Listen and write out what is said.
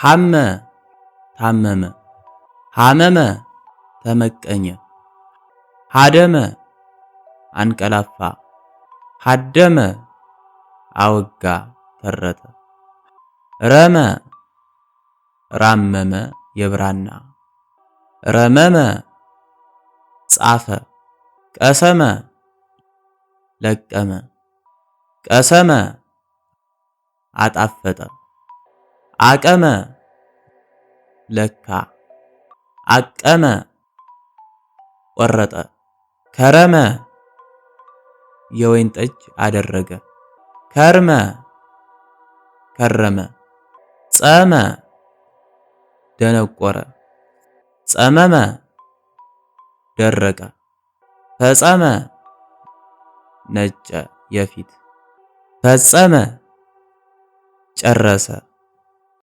ሐመ ታመመ፣ ሐመመ ተመቀኘ፣ ሐደመ አንቀላፋ፣ ሐደመ አወጋ ተረተ፣ ረመ ራመመ የብራና፣ ረመመ ጻፈ፣ ቀሰመ ለቀመ፣ ቀሰመ አጣፈጠ፣ አቀመ ለካ፣ አቀመ ቆረጠ፣ ከረመ የወይን ጠጅ አደረገ፣ ከርመ ከረመ፣ ጸመ ደነቆረ፣ ጸመመ ደረቀ፣ ፈጸመ ነጨ የፊት፣ ፈጸመ ጨረሰ።